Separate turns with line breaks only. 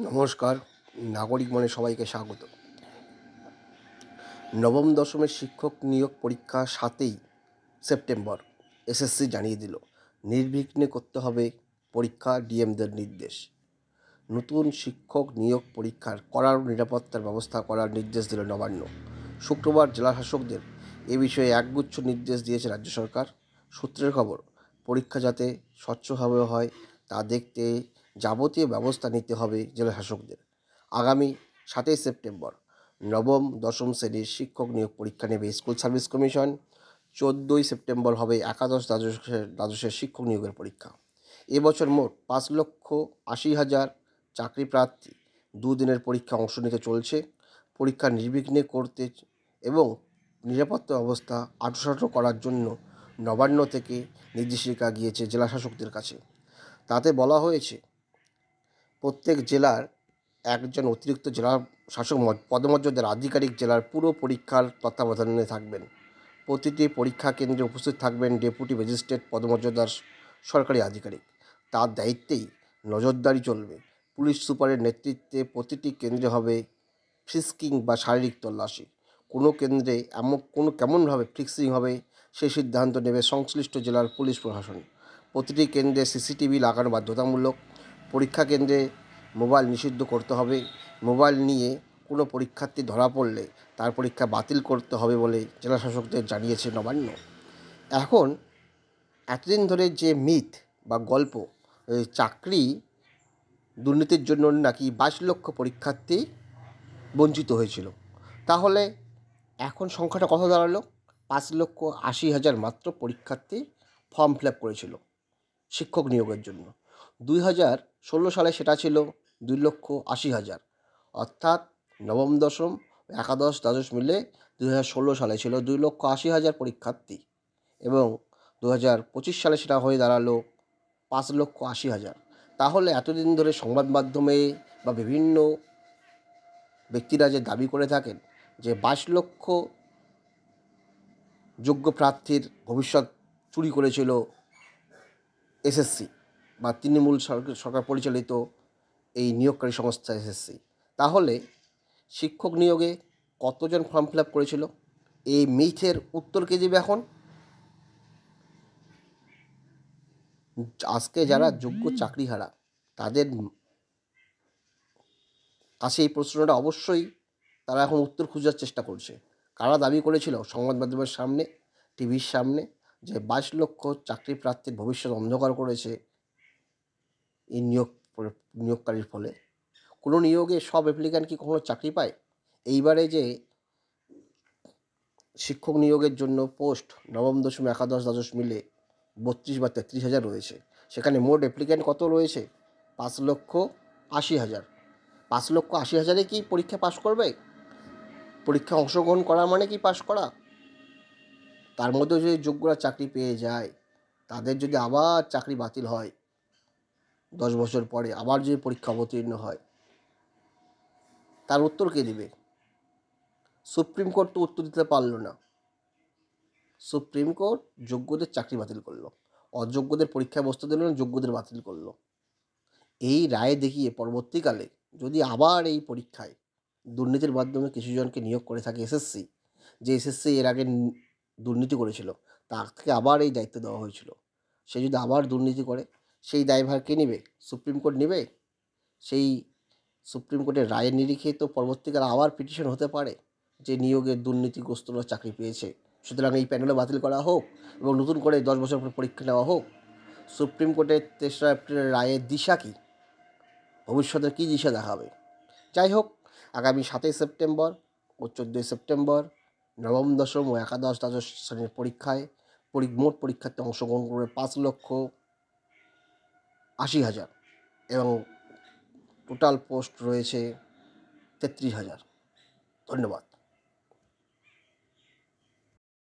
নমস্কার। নাগরিক মনে সবাইকে স্বাগত। নবম দশমের শিক্ষক নিয়োগ পরীক্ষা 7ই সেপ্টেম্বর এসএসসি জানিয়ে দিল নির্বিঘ্নে করতে হবে পরীক্ষা, ডিএমদের নির্দেশ। নতুন শিক্ষক নিয়োগ পরীক্ষার কড়া নিরাপত্তার ব্যবস্থা করার নির্দেশ দিল নবান্ন। শুক্রবার জেলা শাসকদের এ বিষয়ে একগুচ্ছ নির্দেশ দিয়েছে রাজ্য সরকার। সূত্রের খবর, পরীক্ষা যাতে স্বচ্ছভাবে হয় তা দেখতে যাবতীয় ব্যবস্থা নিতে হবে জেলা শাসকদের। আগামী 7ই সেপ্টেম্বর নবম দশম শ্রেণীর শিক্ষক নিয়োগ পরীক্ষা নেবে স্কুল সার্ভিস কমিশন। 14ই সেপ্টেম্বর হবে একাদশ দ্বাদশের শিক্ষক নিয়োগের পরীক্ষা। এবছর মোট 5,80,000 চাকরি প্রার্থী দুদিনের পরীক্ষা অংশ নিতে চলছে। পরীক্ষা নির্বিঘ্নে করতে এবং নিরাপত্তা ব্যবস্থা আঁটসাঁট করার জন্য নবান্ন থেকে নির্দেশিকা গিয়েছে জেলা শাসকদের কাছে। তাতে বলা হয়েছে, প্রত্যেক জেলার একজন অতিরিক্ত জেলা শাসক পদমর্যাদার আধিকারিক জেলার পুরো পরীক্ষার তত্ত্বাবধানে থাকবেন। প্রতিটি পরীক্ষা কেন্দ্রে উপস্থিত থাকবেন ডেপুটি ম্যাজিস্ট্রেট পদমর্যাদার সরকারি আধিকারিক। তার দায়িত্বেই নজরদারি চলবে। পুলিশ সুপারের নেতৃত্বে প্রতিটি কেন্দ্রে হবে ফ্রিস্কিং বা শারীরিক তল্লাশি। কোনো কেন্দ্রে কেমনভাবে ফ্রিস্কিং হবে সেই সিদ্ধান্ত নেবে সংশ্লিষ্ট জেলার পুলিশ প্রশাসন। প্রতিটি কেন্দ্রে সিসিটিভি লাগানো বাধ্যতামূলক। পরীক্ষা কেন্দ্রে মোবাইল নিষিদ্ধ করতে হবে। মোবাইল নিয়ে কোনো পরীক্ষার্থী ধরা পড়লে তার পরীক্ষা বাতিল করতে হবে বলে জেলা শাসকদের জানিয়েছে নবান্ন। এখন এতদিন ধরে যে মিথ বা গল্প, চাকরি দুর্নীতির জন্য নাকি 22 লক্ষ পরীক্ষার্থী বঞ্চিত হয়েছিল, তাহলে এখন সংখ্যাটা কত দাঁড়ালো? 5,80,000 মাত্র পরীক্ষার্থী ফর্ম ফিল আপ করেছিল শিক্ষক নিয়োগের জন্য। 2016 সালে সেটা ছিল 2,80,000। অর্থাৎ নবম দশম একাদশ দ্বাদশ মিলে 2016 সালে ছিল 2,80,000 পরীক্ষার্থী এবং 2025 সালে সেটা হয়ে দাঁড়ালো 5,80,000। তাহলে এতদিন ধরে সংবাদ মাধ্যমে বা বিভিন্ন ব্যক্তিরা যে দাবি করে থাকেন যে 22 লক্ষ যোগ্য প্রার্থীর ভবিষ্যৎ চুরি করেছিল এসএসসি বা তৃণমূল সরকার পরিচালিত এই নিয়োগকারী সংস্থা এসএসসি, তাহলে শিক্ষক নিয়োগে কতজন ফর্ম ফিল আপ করেছিল? এই মিথের উত্তর কে দেবে এখন? আজকে যারা যোগ্য চাকরিহারা তাদের কাছে এই প্রশ্নটা অবশ্যই তারা এখন উত্তর খোঁজার চেষ্টা করছে। কারা দাবি করেছিল সংবাদ মাধ্যমের সামনে, টিভির সামনে, যে 22 লক্ষ চাকরি প্রার্থীর ভবিষ্যৎ অন্ধকার করেছে এই নিয়োগকারীর ফলে? কোনো নিয়োগে সব অ্যাপ্লিক্যান্ট কি কখনো চাকরি পায়? এইবারে যে শিক্ষক নিয়োগের জন্য পোস্ট নবম দশম একাদশ দ্বাদশ মিলে 32 বা 33,000 রয়েছে, সেখানে মোট অ্যাপ্লিক্যান্ট কত রয়েছে? 5,80,000। 5,80,000 কি পরীক্ষা পাশ করবে? পরীক্ষা অংশগ্রহণ করা মানে কি পাশ করা? তার মধ্যে যদি যোগ্যরা চাকরি পেয়ে যায়, তাদের যদি আবার চাকরি বাতিল হয় 10 বছর পরে, আবার যদি পরীক্ষা অবতীর্ণ হয়, তার উত্তর কে দেবে? সুপ্রিম কোর্ট তো উত্তর দিতে পারল না। সুপ্রিম কোর্ট যোগ্যদের চাকরি বাতিল করলো, অযোগ্যদের পরীক্ষায় বসতে দিল না, যোগ্যদের বাতিল করলো। এই রায় দেখিয়ে পরবর্তীকালে যদি আবার এই পরীক্ষায় দুর্নীতির মাধ্যমে কিছু জনকে নিয়োগ করে থাকে এসএসসি, যে এসএসসি এর আগে দুর্নীতি করেছিল, তাকে আবার এই দায়িত্ব দেওয়া হয়েছিল, সে যদি আবার দুর্নীতি করে সেই দায়ভার কে নেবে? সুপ্রিম কোর্ট নেবে? সেই সুপ্রিম কোর্টের রায়ের নিরিখে তো পরবর্তীকালে আবার পিটিশন হতে পারে যে নিয়োগের দুর্নীতিগ্রস্তরা চাকরি পেয়েছে, সুতরাং এই প্যানেলও বাতিল করা হোক এবং নতুন করে 10 বছর পর পরীক্ষা নেওয়া হোক। সুপ্রিম কোর্টের 3রা এপ্রিলের রায়ের দিশা কী? ভবিষ্যতের কী দিশা দেখাবে? যাই হোক, আগামী 7ই সেপ্টেম্বর ও 14ই সেপ্টেম্বর নবম দশম ও একাদশ দ্বাদশ শ্রেণীর পরীক্ষায় মোট পরীক্ষার্থী অংশগ্রহণ করবে 5,80,000 এবং টোটাল পোস্ট রয়েছে 33,000। ধন্যবাদ।